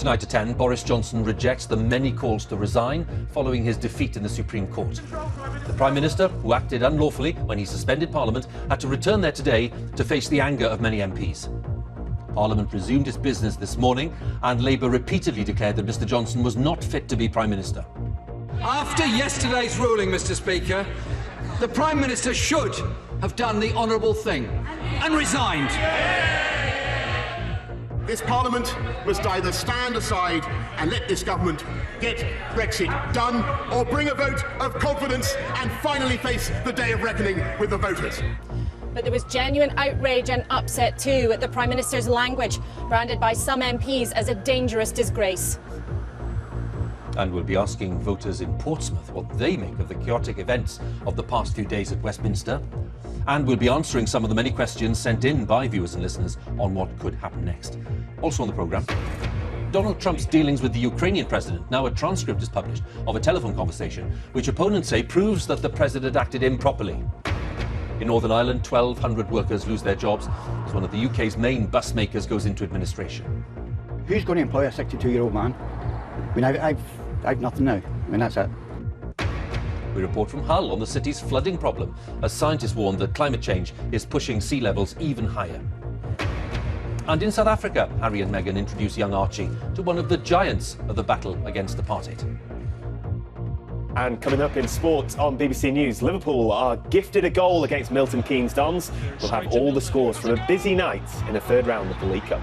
Tonight at 10, Boris Johnson rejects the many calls to resign following his defeat in the Supreme Court. The Prime Minister, who acted unlawfully when he suspended Parliament, had to return there today to face the anger of many MPs. Parliament resumed its business this morning, and Labour repeatedly declared that Mr Johnson was not fit to be Prime Minister. After yesterday's ruling, Mr Speaker, the Prime Minister should have done the honourable thing and resigned. This Parliament must either stand aside and let this government get Brexit done, or bring a vote of confidence and finally face the day of reckoning with the voters. But there was genuine outrage and upset too at the Prime Minister's language, branded by some MPs as a dangerous disgrace. And we'll be asking voters in Portsmouth what they make of the chaotic events of the past few days at Westminster. And we'll be answering some of the many questions sent in by viewers and listeners on what could happen next. Also on the programme, Donald Trump's dealings with the Ukrainian president. Now a transcript is published of a telephone conversation which opponents say proves that the president acted improperly. In Northern Ireland, 1,200 workers lose their jobs as one of the UK's main bus makers goes into administration. Who's going to employ a 62-year-old man? I mean, I've nothing now. I mean, that's it. We report from Hull on the city's flooding problem as scientists warn that climate change is pushing sea levels even higher. And in South Africa, Harry and Meghan introduce young Archie to one of the giants of the battle against apartheid. And coming up in sport on BBC News, Liverpool are gifted a goal against Milton Keynes Dons. We'll have all the scores from a busy night in the third round of the League Cup.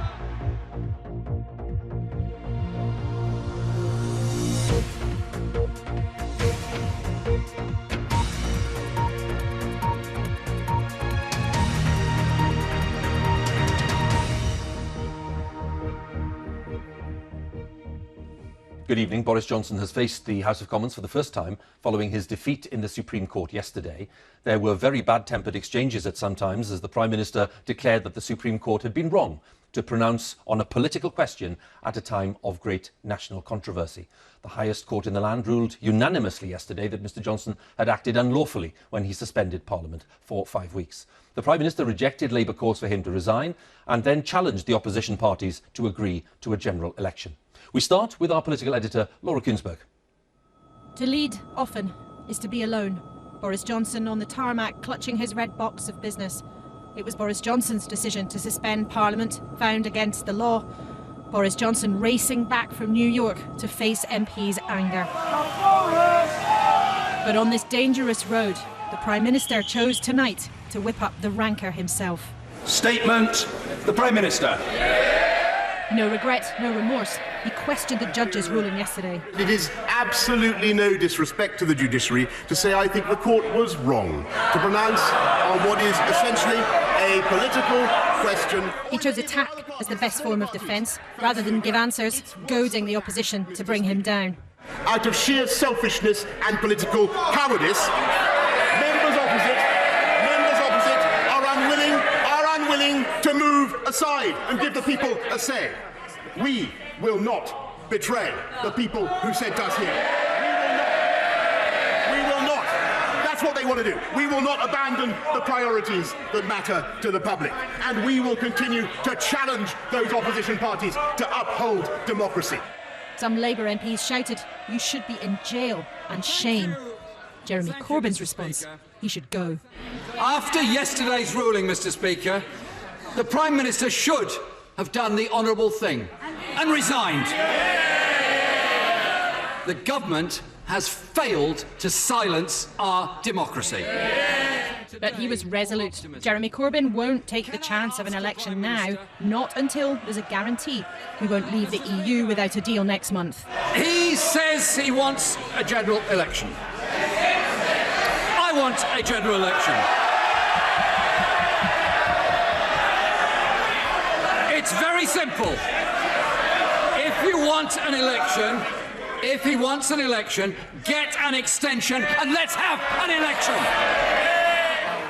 Good evening. Boris Johnson has faced the House of Commons for the first time following his defeat in the Supreme Court yesterday. There were very bad-tempered exchanges at some times as the Prime Minister declared that the Supreme Court had been wrong to pronounce on a political question at a time of great national controversy. The highest court in the land ruled unanimously yesterday that Mr Johnson had acted unlawfully when he suspended Parliament for 5 weeks. The Prime Minister rejected Labour calls for him to resign and then challenged the opposition parties to agree to a general election. We start with our political editor, Laura Kuensberg. To lead, often, is to be alone. Boris Johnson on the tarmac, clutching his red box of business. It was Boris Johnson's decision to suspend Parliament, found against the law. Boris Johnson racing back from New York to face MPs' anger. But on this dangerous road, the Prime Minister chose tonight to whip up the rancour himself. Statement, the Prime Minister. No regret, no remorse. He questioned the judge's ruling yesterday. It is absolutely no disrespect to the judiciary to say I think the court was wrong to pronounce on what is essentially a political question. He chose attack as the best form of defence, rather than give answers, goading the opposition to bring him down. Out of sheer selfishness and political cowardice, members opposite are unwilling to move aside and give the people a say. We will not betray the people who sent us here. We will not. That's what they want to do. We will not abandon the priorities that matter to the public. And we will continue to challenge those opposition parties to uphold democracy. Some Labour MPs shouted, "You should be in jail," and shame. Jeremy Corbyn's response, he should go. After yesterday's ruling, Mr Speaker, the Prime Minister should have done the honourable thing and resigned. The government has failed to silence our democracy. But he was resolute. Jeremy Corbyn won't take the chance of an election now, not until there's a guarantee we won't leave the EU without a deal next month. He says he wants a general election. I want a general election. It's very simple. If you want an election, if he wants an election, get an extension and let's have an election.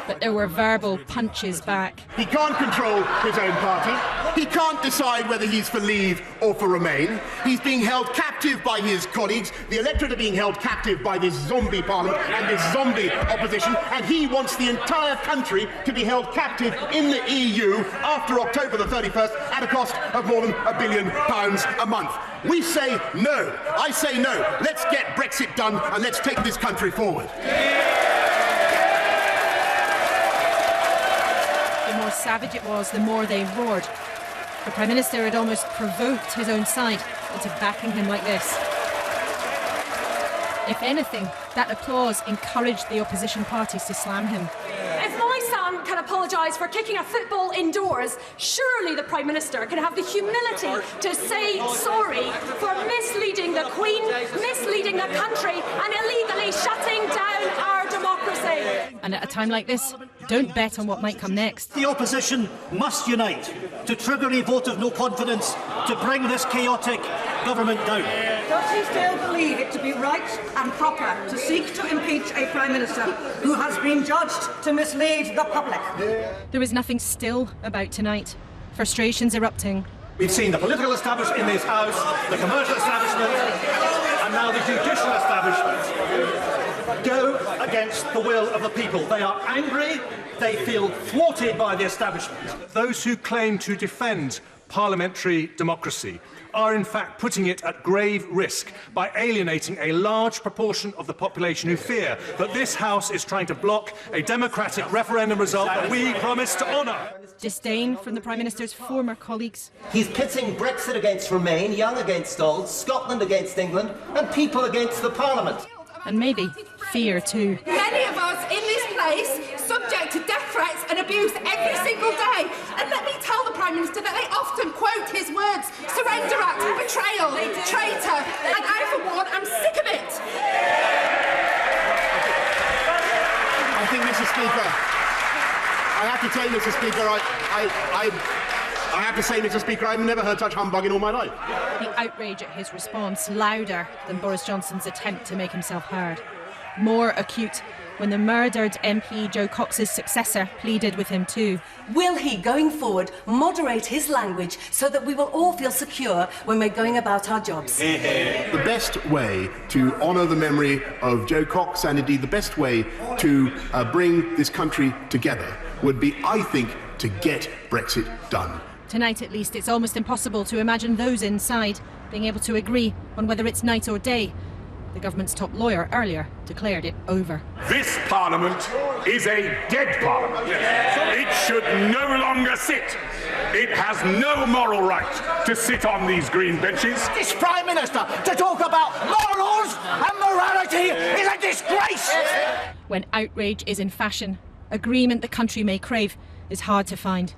But there were verbal punches back. He can't control his own party. He can't decide whether he's for leave or for remain. He's being held captive by his colleagues. The electorate are being held captive by this zombie parliament and this zombie opposition. And he wants the entire country to be held captive in the EU after October the 31st at a cost of more than £1 billion a month. We say no. I say no. Let's get Brexit done and let's take this country forward. The more savage it was, the more they roared. The Prime Minister had almost provoked his own side into backing him like this. If anything, that applause encouraged the opposition parties to slam him. If my son can apologise for kicking a football indoors, surely the Prime Minister can have the humility to say sorry for misleading the Queen, misleading the country and illegally shutting down our democracy. And at a time like this, don't bet on what might come next. The opposition must unite to trigger a vote of no confidence to bring this chaotic government down. Does he still believe it to be right and proper to seek to impeach a Prime Minister who has been judged to mislead the public? There was nothing still about tonight. Frustrations erupting. We've seen the political establishment in this House, the commercial establishment, and now the judicial establishment go against the will of the people. They are angry, they feel thwarted by the establishment. Those who claim to defend parliamentary democracy are in fact putting it at grave risk by alienating a large proportion of the population who fear that this House is trying to block a democratic referendum result that we promised to honour. Disdain from the Prime Minister's former colleagues. He's pitting Brexit against Remain, Young against old, Scotland against England, and people against the Parliament. And maybe fear too. Many of us in this place subject to death threats and abuse every single day. And let me tell the Prime Minister that they often quote his words: surrender act, betrayal, traitor. And I, for one, am sick of it. I think, Mr. Speaker, I have to tell you, Mr. Speaker, I have to say, Mr. Speaker, I've never heard such humbug in all my life. The outrage at his response louder than Boris Johnson's attempt to make himself heard. More acute when the murdered MP Joe Cox's successor pleaded with him too. Will he, going forward, moderate his language so that we will all feel secure when we're going about our jobs? The best way to honour the memory of Joe Cox, and indeed the best way to bring this country together, would be, I think, to get Brexit done. Tonight, at least, it's almost impossible to imagine those inside being able to agree on whether it's night or day. The government's top lawyer earlier declared it over. This Parliament is a dead Parliament. It should no longer sit. It has no moral right to sit on these green benches. This Prime Minister to talk about morals and morality is a disgrace! When outrage is in fashion, agreement the country may crave is hard to find.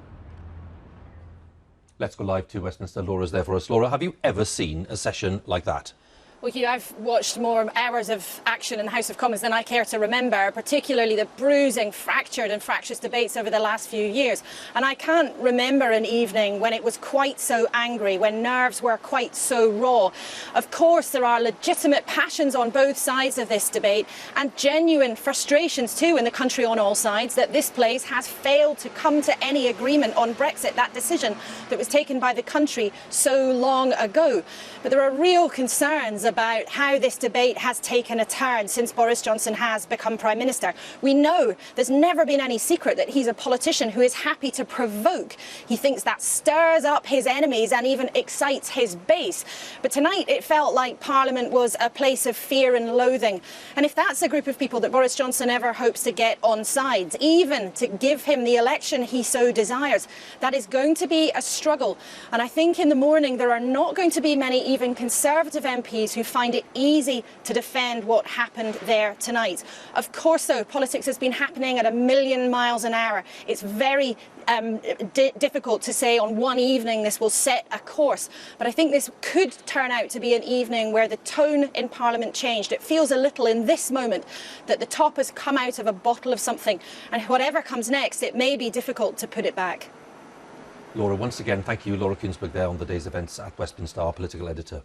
Let's go live to Westminster. Laura's there for us. Laura, have you ever seen a session like that? Well, Huw, I've watched more hours of action in the House of Commons than I care to remember, particularly the bruising, fractured and fractious debates over the last few years. And I can't remember an evening when it was quite so angry, when nerves were quite so raw. Of course, there are legitimate passions on both sides of this debate and genuine frustrations too in the country on all sides that this place has failed to come to any agreement on Brexit, that decision that was taken by the country so long ago. But there are real concerns about how this debate has taken a turn since Boris Johnson has become Prime Minister. We know there's never been any secret that he's a politician who is happy to provoke. He thinks that stirs up his enemies and even excites his base. But tonight it felt like Parliament was a place of fear and loathing. And if that's a group of people that Boris Johnson ever hopes to get on sides, even to give him the election he so desires, that is going to be a struggle. And I think in the morning there are not going to be many even Conservative MPs who find it easy to defend what happened there tonight. Of course, though, politics has been happening at 1,000,000 miles an hour. It's very difficult to say on one evening this will set a course. But I think this could turn out to be an evening where the tone in Parliament changed. It feels a little in this moment that the top has come out of a bottle of something, and whatever comes next, it may be difficult to put it back. Laura, once again, thank you. Laura Kuensberg there on the day's events at Westminster, our political editor.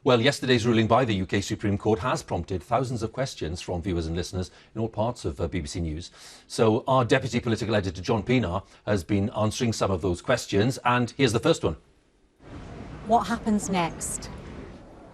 Well, yesterday's ruling by the UK Supreme Court has prompted thousands of questions from viewers and listeners in all parts of BBC News. So our Deputy Political Editor, John Bercow, has been answering some of those questions, and here's the first one. What happens next?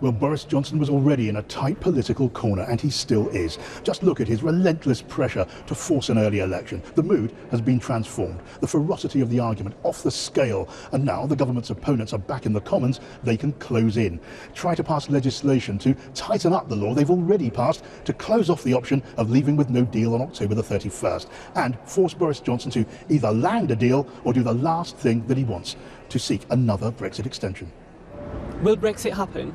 Well, Boris Johnson was already in a tight political corner, and he still is. Just look at his relentless pressure to force an early election. The mood has been transformed, the ferocity of the argument off the scale, and now the government's opponents are back in the Commons. They can close in, try to pass legislation to tighten up the law they've already passed to close off the option of leaving with no deal on October the 31st, and force Boris Johnson to either land a deal or do the last thing that he wants, to seek another Brexit extension. Will Brexit happen?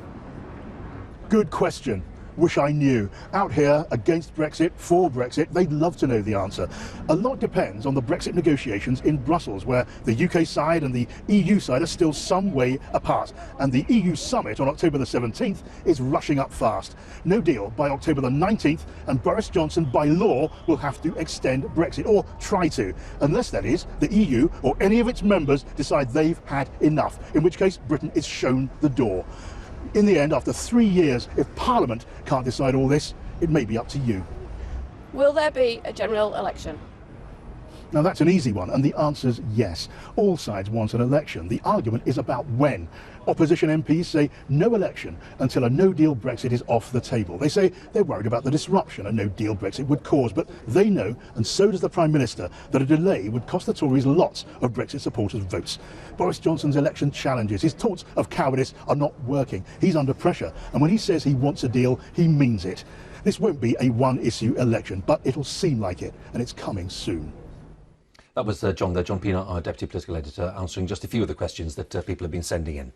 Good question. Wish I knew. Out here, against Brexit, for Brexit, they'd love to know the answer. A lot depends on the Brexit negotiations in Brussels, where the UK side and the EU side are still some way apart. And the EU summit on October the 17th is rushing up fast. No deal by October the 19th, and Boris Johnson, by law, will have to extend Brexit, or try to. Unless, that is, the EU or any of its members decide they've had enough, in which case Britain is shown the door. In the end, after 3 years, if Parliament can't decide all this, it may be up to you. Will there be a general election? Now that's an easy one, and the answer's yes. All sides want an election. The argument is about when. Opposition MPs say no election until a no-deal Brexit is off the table. They say they're worried about the disruption a no-deal Brexit would cause, but they know, and so does the Prime Minister, that a delay would cost the Tories lots of Brexit supporters' votes. Boris Johnson's election challenges, his taunts of cowardice are not working. He's under pressure, and when he says he wants a deal, he means it. This won't be a one-issue election, but it'll seem like it, and it's coming soon. That was John Bercow, our Deputy Political Editor, answering just a few of the questions that people have been sending in.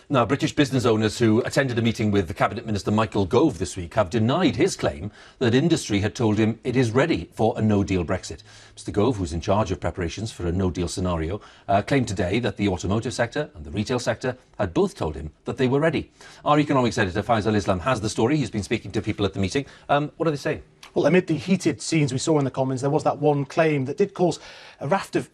Now, British business owners who attended a meeting with the Cabinet Minister Michael Gove this week have denied his claim that industry had told him it is ready for a no-deal Brexit. Mr Gove, who's in charge of preparations for a no-deal scenario, claimed today that the automotive sector and the retail sector had both told him that they were ready. Our economics editor, Faisal Islam, has the story. He's been speaking to people at the meeting. What are they saying? Well, amid the heated scenes we saw in the Commons, there was that one claim that did cause a raft of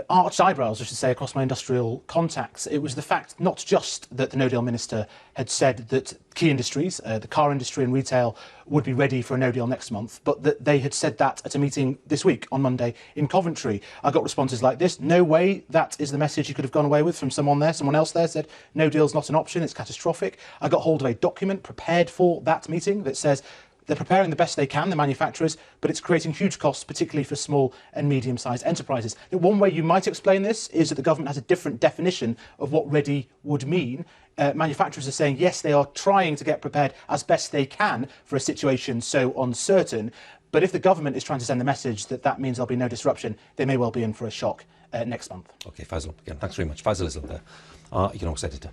arched eyebrows, I should say, across my industrial contacts. It was the fact not just that the no-deal minister had said that key industries, the car industry and retail, would be ready for a no-deal next month, but that they had said that at a meeting this week on Monday in Coventry. I got responses like this: no way, that is the message you could have gone away with from someone there. Someone else there said no deal's not an option, it's catastrophic. I got hold of a document prepared for that meeting that says they're preparing the best they can, the manufacturers, but it's creating huge costs, particularly for small and medium-sized enterprises. One way you might explain this is that the government has a different definition of what ready would mean. Manufacturers are saying, yes, they are trying to get prepared as best they can for a situation so uncertain, but if the government is trying to send the message that that means there'll be no disruption, they may well be in for a shock next month. OK, Faisal, again, thanks very much. Faisal Islam there, our economics editor.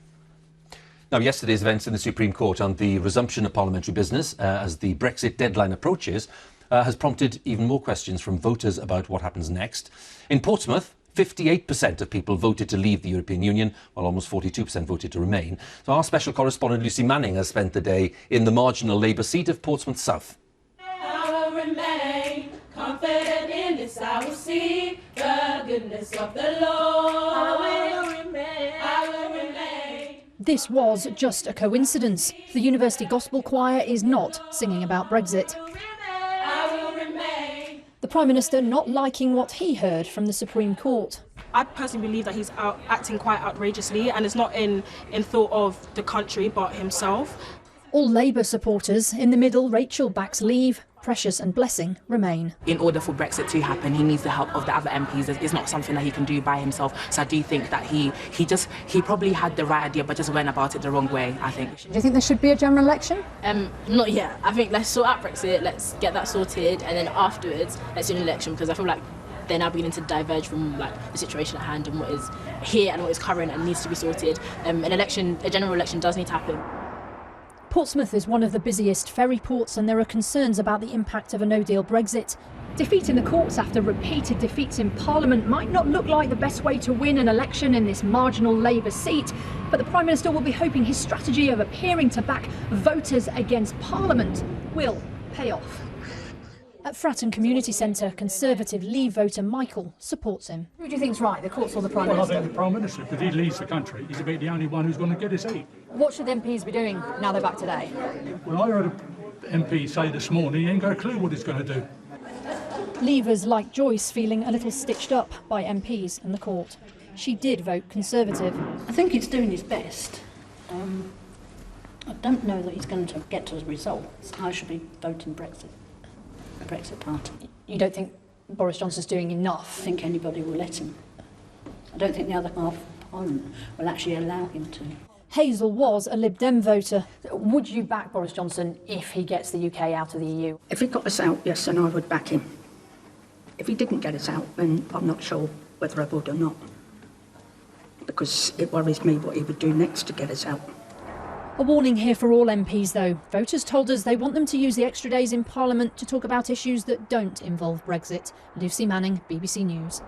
Now, yesterday's events in the Supreme Court and the resumption of parliamentary business as the Brexit deadline approaches has prompted even more questions from voters about what happens next. In Portsmouth, 58% of people voted to leave the European Union, while almost 42% voted to remain. So our special correspondent Lucy Manning has spent the day in the marginal Labour seat of Portsmouth South. I will remain confident in this. I will see the goodness of the Lord. I will remain. I will remain. This was just a coincidence. The University Gospel Choir is not singing about Brexit. The Prime Minister not liking what he heard from the Supreme Court. I personally believe that he's acting quite outrageously, and it's not in thought of the country but himself. All Labour supporters in the middle, Rachel backs leave. Precious and Blessing remain. In order for Brexit to happen, he needs the help of the other MPs. It's not something that he can do by himself. So I do think that he probably had the right idea, but just went about it the wrong way, I think. Do you think there should be a general election? Not yet. I think let's sort out Brexit, let's get that sorted, and then afterwards, let's do an election, because I feel like they're now beginning to diverge from the situation at hand and what is here and what is current and needs to be sorted. A general election does need to happen. Portsmouth is one of the busiest ferry ports, and there are concerns about the impact of a no-deal Brexit. Defeat in the courts after repeated defeats in Parliament might not look like the best way to win an election in this marginal Labour seat, but the Prime Minister will be hoping his strategy of appearing to back voters against Parliament will pay off. At Fratton Community Centre, Conservative Leave voter Michael supports him. Who do you think's right, the courts or the Prime Minister? Well, I think the Prime Minister, because he leads the country. He's about the only one who's going to get his seat. What should the MPs be doing now they're back today? Well, I heard an MP say this morning he ain't got a clue what he's going to do. Leavers like Joyce feeling a little stitched up by MPs and the court. She did vote Conservative. I think he's doing his best. I don't know that he's going to get to the results. I should be voting Brexit. The Brexit Party. You don't think Boris Johnson's doing enough? I think anybody will let him. I don't think the other half of Parliament will actually allow him to. Hazel was a Lib Dem voter. Would you back Boris Johnson if he gets the UK out of the EU? If he got us out, yes, then I would back him. If he didn't get us out, then I'm not sure whether I would or not. Because it worries me what he would do next to get us out. A warning here for all MPs, though. Voters told us they want them to use the extra days in Parliament to talk about issues that don't involve Brexit. Lucy Manning, BBC News.